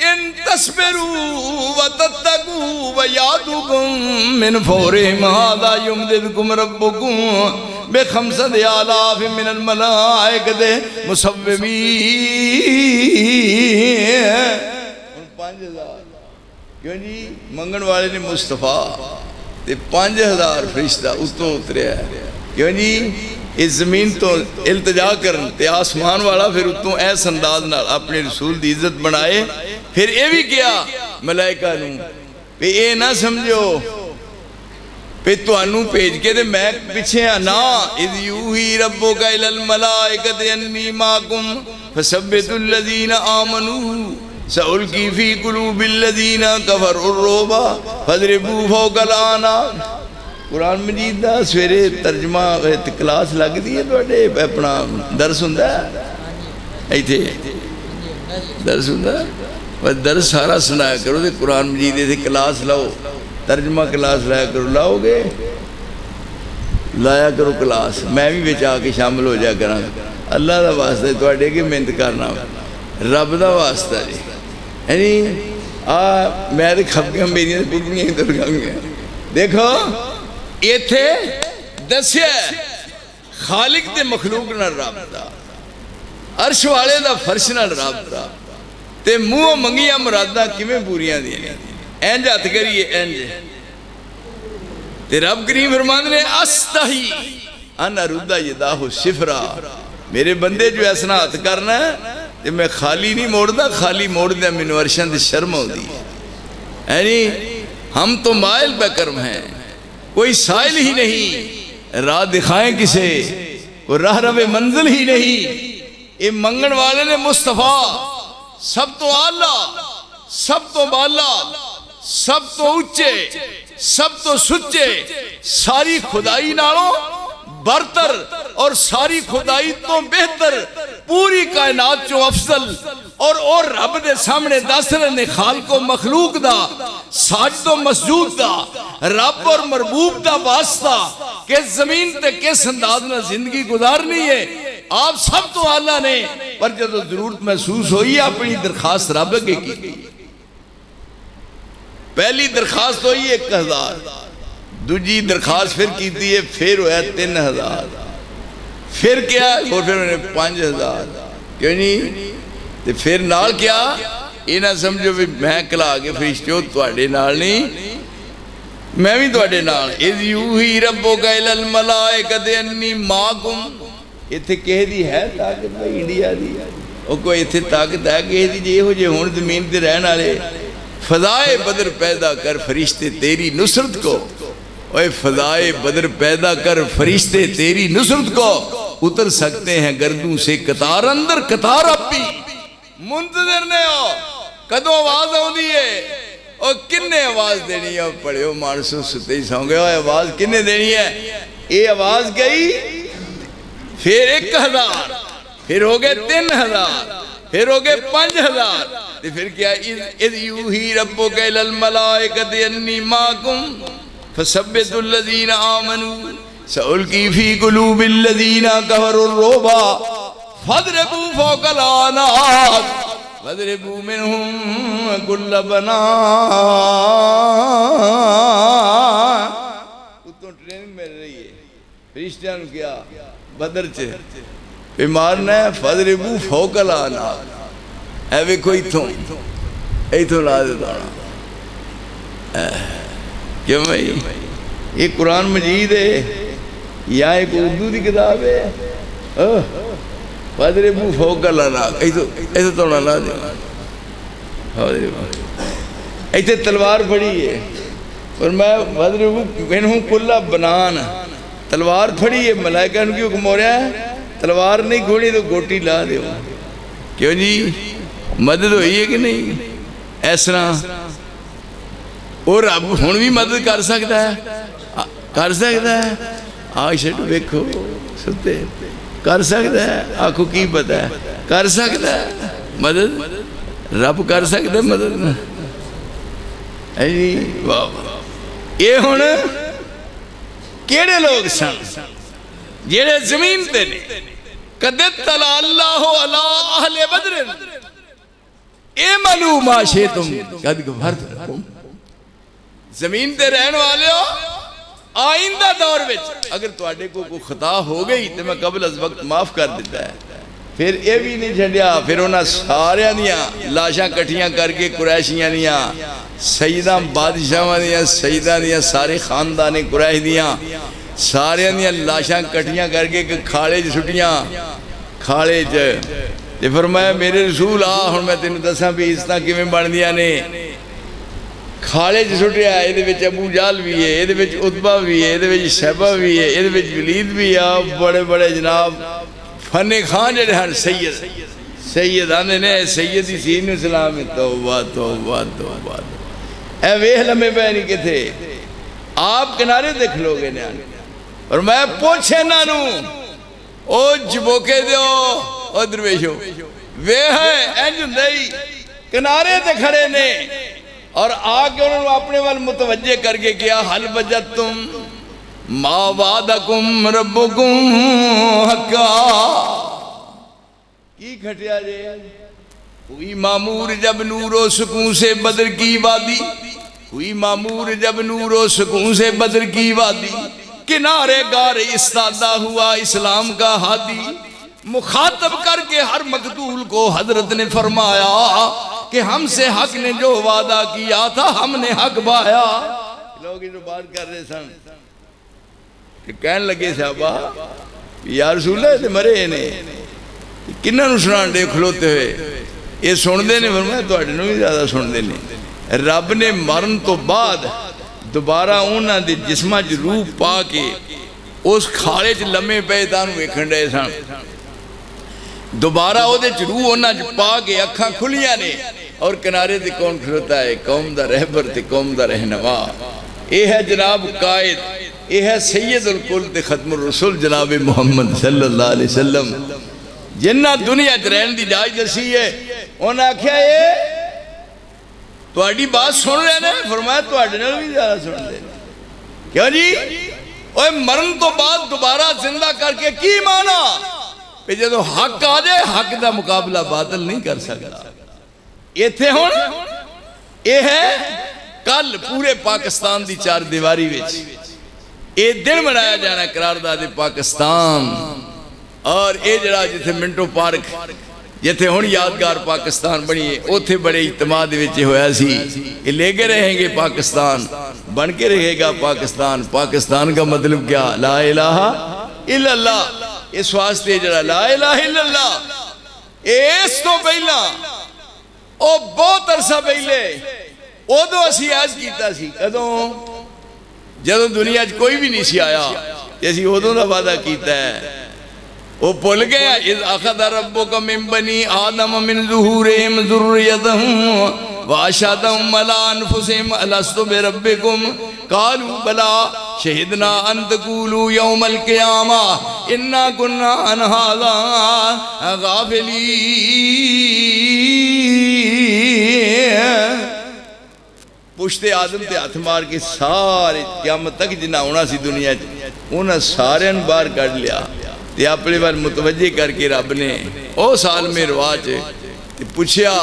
ان تصبروا وتتقوا ويأتوكم من فورهم هذا يمددكم ربكم ب5 آلاف من الملائكة مسومين. 5000. کیوں جی؟ منگن والے نے مصطفیٰ تے 5000 فرشتہ اتوں اتریا ہے. کیوں جی؟ اس زمین تو التجا کرن تے آسمان والا پھر اتوں ایس انداز نال اپنے رسول دی عزت بنائے. پھر اے بھی کیا ملائکہ نوں پہ اے نہ سمجھو پہ تو انو پیج کے دے میں پچھے نا. اِذْ یوحی ربک الی الملائکۃ انی معکم فثبتوا الذین آمنوا سألقی فی قلوب الذین کفروا الرعب فاضربوا فوق الأعناق. قرآن مجید دا سویرے ترجمہ کلاس لگ دی ہے توڑے اپنا درس ہوندا ہے ایتھے درس ہوندا ہے. درس سارا سنایا کرو تے قرآن مجید سے کلاس لاؤ، ترجمہ کلاس لایا کرو. لاؤ گے لایا کرو کلاس. میں بھی بچ آ کے شامل ہو جا کراں. اللہ دا واسطہ توڑے کی محنت کرنا رب دا واسطہ جی. یعنی میں تے کھپ گیا میری پگڑیاں ادھر گیا. دیکھو ایتھے دسیا خالق دے مخلوق نال رابطہ، عرش والے دا فرش نال رابطہ تے منہ منگیاں مرادہ کیویں پوریاں دیا اینج ہاتھ کریے اینج. تے رب کریم فرماندے نے استحی ان ارد یداہ صفرا. میرے بندے جو ایسا ہاتھ کرنا ہے تے میں خالی نہیں موڑدا، خالی موڑ دیا مینوں عرشاں دی شرم ہوندی ہے. یعنی ہم تو مائل بے کرم ہیں، کوئی سائل ہی نہیں، راہ دکھائیں کسے، کوئی راہ رو منزل ہی نہیں. یہ منگن والے نے مصطفیٰ سب تو آلہ، سب تو بالا، سب تو اچے، سب تو سچے، ساری خدائی نالوں برتر اور ساری خدائی تو بہتر، پوری کائنات جو افضل اور رب دے سامنے دس رہے خالق و مخلوق دا ساجد و مسجود دا رب اور مربوب دا واسطہ کہ زمین تے کس انداز نہ زندگی گزارنی ہے. آپ سب تو آلہ نے پر جب ضرورت محسوس ہوئی اپنی درخواست رب کے کی گئی. پہلی درخواست ہوئی 1000، دوجی درخواست پھر کی دیئے پھر ہویا 3000، پھر کیا اور پھر انہیں 5000. کیوں نہیں؟ پھر نال کیا یہ نہ سمجھو بھی میں کلا آگے فرشتیوں توڑے نال نہیں، میں بھی توڑے نال. اِذْ یوحی ربک الی الملائکۃ انی معکم. اتھے کہہ دی ہے طاقت بھائی انڈیا دی وہ کوئی اتھے طاقت ہے کہہ دی جے ہو جے ہون زمین تے رہن والے. فضائے بدر پیدا کر فرشتے تیری نصرت کو. اوے فضائے بدر پیدا کر فرشتے تیری نصرت کو. اتر سکتے ہیں گردوں سے قطار اندر قطار اب بھی منتظر نے ہو کدو آواز ہو دیئے اور کنے آواز دینی ہے پڑھے ہو مانسو ستے ہی سوں گے آواز کنے دینی ہے یہ آواز گئی پھر 1000 پھر ہو گئے 3000 پھر ہو گئے 5000 پھر کیا اذ یوحی ربک الی الملائکۃ انی معکم فثبتوا الذین آمنوا سألقی فی قلوب الذین کفروا الرعب فاضربوا فوق الأعناق واضربوا منهم كل بنان اتوں ٹریننگ مل رہی ہے فرشتیاں نے کیا بدر چ پہ مارنا ہے فاضربوا فوق الأعناق اے ویکھو ایتھوں لا دیتا کیوں بھائی یہ قرآن مجید ہے یا ایک اردو دی کتاب ہے فاضربوا فوق الأعناق ایتھوں تو نہ لا دے ایتھے تلوار پھڑی ہے اور میں فاضربوا منہم کل بنان تلوار پھڑی ہے ملائکہ ان کی حکم ہو رہا ہے تلوار نہیں کھوڑی تو گوٹی لا دے کیوں جی مدد ہوئی ہے کہ نہیں اس طرح اور رب ہن بھی مدد کر سکتا ہے آج شٹ ویکھو ستے کر سکتا ہے آنکھوں کی پتا ہے کر سکتا ہے مدد رب کر سکتا ہے مدد یہ ہن کیڑے لوگ سن جیڑے زمین تے نے قد طلع اللہ علی اہل بدر اعملوا ما شئتم قد غفرت لکم زمین تے رہن والے ہو آئندہ دور وچ اگر تواڈے کو کوئی خطا ہو گئی تے میں قبل از وقت معاف کر دیتا ہے پھر یہ بھی نہیں چھڈیا پھر انہاں سارے دیاں لاشاں کٹھیاں کر کے قریشیاں دیاں سیدہ بادشاہاں دیاں سیدہ دیاں سارے خاندان قریش دیاں سارے دیاں لاشاں کٹھیاں کر کے کھاڑے چ سٹیاں کھاڑے چ تے فرمایا میرے رسول آ ہن میں تینوں دساں بھی عزتاں کیویں بندیاں نے کھاڑے چ سٹیا اے وچ ابو جہل بھی ہے اے وچ عتبہ بھی ہے اے وچ شیبہ بھی ہے اے وچ ولید بھی ہے بڑے بڑے جناب فن خان جڑے ہن سید آندے نے سیدی سین اسلام توبہ توبہ توبہ اے ویکھ لمے پے نہیں کتے آپ کنارے تے کھلو گے نے اور میں پوچھے نانو او جبوکے دیو او درویشو وے ہے انج ہندئی کنارے تے کھڑے نے اور آگے انہوں نے اپنے وال متوجہ کر کے کیا حل وجدتم ما وعدکم ربکم حقا کی کھٹیا جے ہوئی معمور جب نور و سکون سے بدر کی وادی ہوئی معمور جب نور و سکون سے بدر کی وادی کنارے گار استادہ ہوا اسلام کا ہادی مخاطب کر کے ہر مقتول کو حضرت نے فرمایا کہ ہم سے حق نے جو وعدہ کیا تھا ہم نے حق بایا لوگ جو بات کر رہے سن کہ کہنے لگے صحابہ یا رسول اللہ سے مرے نے کنہ نو سنان دے کھلوتے ہوئے یہ سن دے نے فرمایا تو اڈنو بھی زیادہ سن دے نے رب نے مرن تو بعد دوبارہ انہاں دے جسمہ جو روح پا کے اس کھاڑے چ لمے پہ تانو ویکھن رہے سن دوبارہ او دے روح انہاں جو پا کے اکھاں کھلیاں نے اور کنارے تے کون کھلوتا ہے قوم دا رہبر تے قوم دا رہنما اے ہے جناب قائد اے ہے سید الکل تے ختم الرسول جناب محمد صلی اللہ علیہ وسلم جنہ دنیا چ رہن دی جاج دسی ہے انہاں آکھیا اے تواڈی بات سن رہے نے فرمایا تواڈے نال بھی زیادہ سن دے کیوں جی اوے مرن تو بعد دوبارہ زندہ کر کے کی مانا پہ جدو حق آ جائے حق دا مقابلہ باطل نہیں کر سکتا یہ تھے ہون یہ ہے کل پورے پاکستان دی چار دیواری وچ یہ دن منایا جانا قرارداد پاکستان اور یہ جڑا جتھے منٹو پارک جتھے ہون یادگار پاکستان بنی ہے اوتھے بڑے اعتماد وچ ہویا سی یہ لے کے رہیں گے پاکستان بن کے رہے گا پاکستان پاکستان کا مطلب کیا لا الہ الا اللہ اس واسطے جڑا لا الہ الا اللہ اس تو پہلا او بہت عرصہ پہلے او دو اسی آج کیتا سی کدوں جدوں دنیا کوئی بھی نہیں سی آیا جیسی او دو دا وعدہ کیتا ہے وہ پل گیا اذ اخذ ربک من بنی آدم من ظہورہم ذریتہم واشهدهم على انفسهم الست بربكم قالوا بلى شهدنا ان تقولوا يوم القيامه انا كنا عن هذا غافلين. پشت آدم تے ہاتھ مار کے سارے قیامت تک جنہ ہونا سی دنیا انہاں سارے باہر کر لیا تے اپنے بار متوجہ کر کے رب نے او سال میں رواج پوچھیا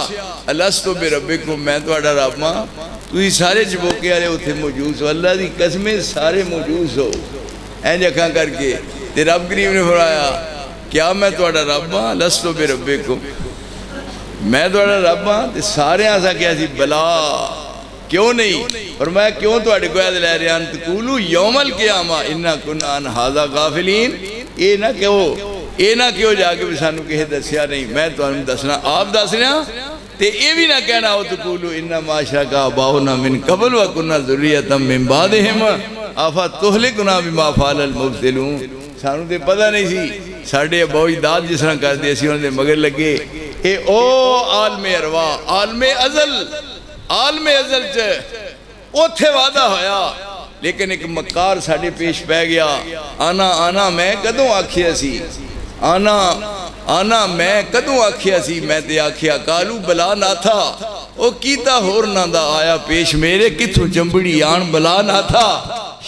الستو بربکم میں تہاڈا رب ہاں تسی سارے چبوکے والے اتنے موجود ہو اللہ دی قسمیں سارے موجود ہو اینج اکھاں کر کے تے رب کریم نے فرمایا کیا میں تہاڈا رب ہاں الستو بربکم میں تہاڈا رب ہاں تے سارے آسا کیا سی بلا کیوں نہیں فرمایا کیوں تو اڑے گویا دلائے ریان تقولو یوم القیامہ انا کنا عن ھذا غافلین اے نہ کیوں جا کے بھی سانو کہے دسیا نہیں میں تو انہوں دسنا آپ دسنا تے اے بھی نہ کہنا ہو تقولو انا معاشرکا باؤنا من قبل وکنا ذریتا من بعدہم آفا تہلکنا بما فعل المبتلون سانو تے پتہ نہیں سی ساڑھے ابو اجداد جس طرح کر دیا سی انہوں نے مگر لگے اے او عالم ارواح عالم ازل اوتھے وعدہ ہویا لیکن ایک مکار ساڑھے پیش پہ گیا آنا میں کدوں آکھیا سی آنا میں کدوں آکھیا سی میں تے آکھیا کالو بلا نہ تھا او کیتا ہور نہ دا آیا پیش میرے کتھو جمبڑی آن بلا نہ تھا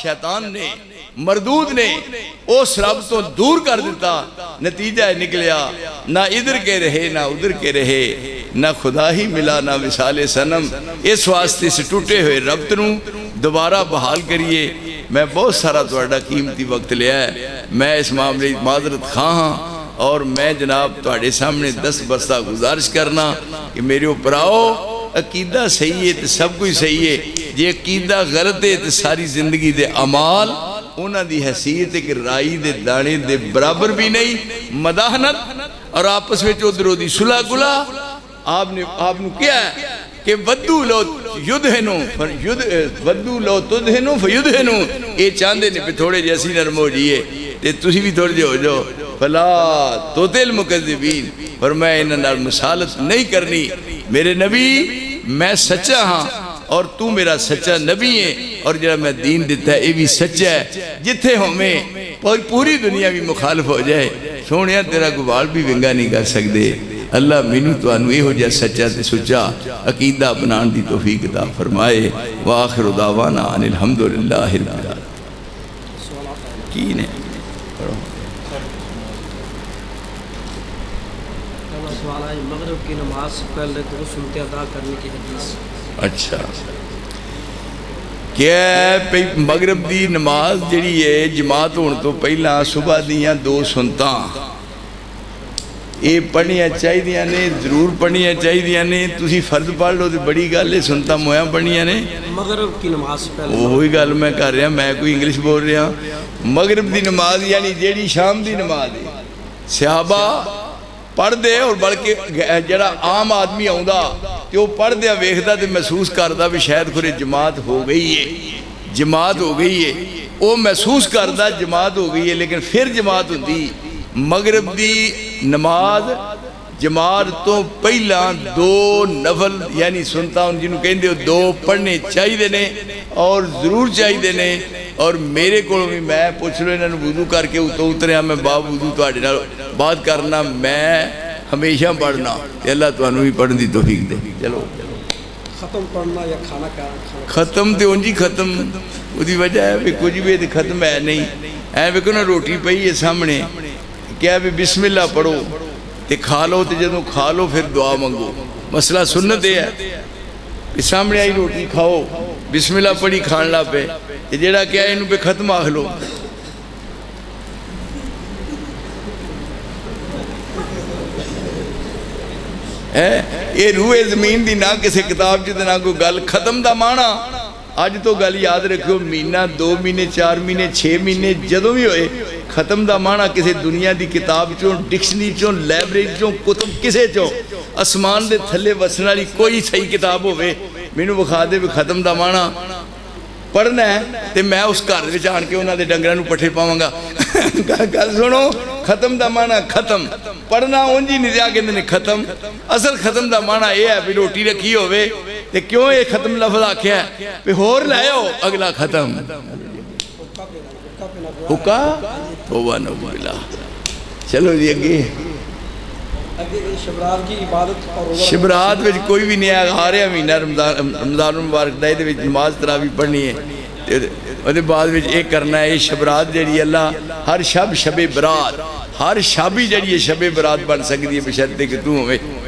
شیطان نے مردود نے اس رب تو دور کر دیتا نتیجہ نکلیا نہ ادھر کے رہے نہ ادھر کے رہے نہ خدا ہی ملا نہ مثال سنم اس واسطے سے ٹوٹے ہوئے رب تنوں دوبارہ بحال کریے میں بہت سارا توڑا قیمتی وقت لیا ہے میں اس معاملے معذرت خواہ ہاں اور میں جناب توڑے سامنے 10 بستہ گزارش کرنا کہ میرے اوپر آؤ عقیدہ صحیح ہے تو سب کچھ صحیح ہے یہ عقیدہ غلط ہے تو ساری زندگی دے عمال انہاں دی حیثیت ایک رائی دے دانے دے برابر بھی نہیں مداحنت اور آپس میں چودرو دی صلح گلا آپ نے کیا ہے کہ ودو لو یدھنو فیدھنو اے چاندے نے پہ تھوڑے جیسی نرم ہو جئیے تے تسی بھی تھوڑے جو ہو جو فلا توتے المکذبین فرمایا انہاں نال مسالت نہیں کرنی میرے نبی میں سچا ہاں اور تو میرا سچا نبی ہے اور جڑا میں دین دیتا ہے یہ بھی سچا ہے جتھے ہمیں پوری دنیا بھی مخالف ہو جائے سونیا تیرا گوال بھی ونگا نہیں کر سکتے اللہ مینو تو انو یہ ہو جائے سچا سے سچا عقیدہ بنان دی توفیق عطا فرمائے وآخر دعوانا ان الحمدللہ رب العالمین کی نے مغرب کی نماز سے پہلے دو سنتے ادا کرنے کی حدیث اچھا کیا مغرب دی نماز جڑی ہے جماعت ہونے تو پہلا صبح دیاں 2 سنتاں یہ پڑھنیاں چاہی دیاں نے ضرور پڑھنیاں چاہی دیاں نے تسی فرض پڑھ لو تو بڑی گل ہے سنتاں مویاں پڑھنیاں نے مغرب کی نماز سے پہلے وہی گل میں کر رہا میں کوئی انگلش بول رہا مغرب دی نماز یعنی جیڑی شام دی نماز ہے صحابہ پڑھ دے اور بلکہ جڑا عام آدمی آؤں کہ وہ پڑھ دیا ویکھدا تے محسوس کردا بھی شاید خورے جماعت ہو گئی ہے وہ محسوس کردا جماعت ہو گئی ہے لیکن پھر جماعت ہوندی مغرب دی نماز جماعت تو پہلا 2 نفل یعنی سنتا ہوں جنہوں کہندے 2 پڑھنے چاہی دینے اور ضرور چاہی دینے اور میرے کو بھی میں پوچھ لو انہوں نے وضو کر کے اتریا میں باب وضو تو آڑے بات کرنا میں ہمیشہ پڑھنا اللہ تو انہوں بھی پڑھن دی توفیق دے چلو ختم پڑھنا یا کھانا ختم تے انجی ختم وہ دی وجہ ہے کہ کچھ بھی ختم ہے نہیں بھی کوئی روٹی پئی ہے سامنے کیا بھی بسم اللہ پڑھو تے کھا لو تے جدوں کھا لو پھر دعا منگو مسئلہ سنت ہے سامنے آئی روٹی کھاؤ بسم اللہ پڑھی کھان لا پہ جیڑا کیا ہے انہوں پہ ختم آخ لو یہ روح زمین دی نہ کسی کتاب جتے نہ کوئی گل ختم دا مانا آج تو گل یاد رکھو مہینہ 2 مہینے 4 مہینے 6 مہینے جدوں بھی ہوئے ختم دا مانا کسی دنیا دی کتاب چوں ڈکشنری چوں لائبریری چوں کتب کسے چوں اسمان دے تھلے وسن والی کوئی صحیح کتاب ہوئے مینوں بخا دے بھی ختم دا مانا پڑھنا ہے تے میں اس گھر وچ آن کے انہاں دے ڈنگراں نوں پٹھے پاواں گا گل سنو ختم دا مانا ختم پڑھنا اونجی نہیں دیا کہ ختم اصل ختم دا مانا یہ ہے بھی روٹی رکھی ہوئے تے کیوں یہ ختم لفظ آکھیا ہے پہ ہور لے آؤ اگلا ختم حکا توبہ نعوذ باللہ چلو جی اگے شبرات کی عبادت اور روزہ شبرات وچ کوئی بھی نہیں ہے آ رہا مہینہ رمضان مبارک دے وچ نماز تراویح پڑھنی ہے اور بعد وچ یہ کرنا ہے یہ شبرات جڑی اللہ ہر شب شب برات ہر شب ہی جڑی ہے شب برات بن سکتی ہے بشرطے کہ تو ہوئے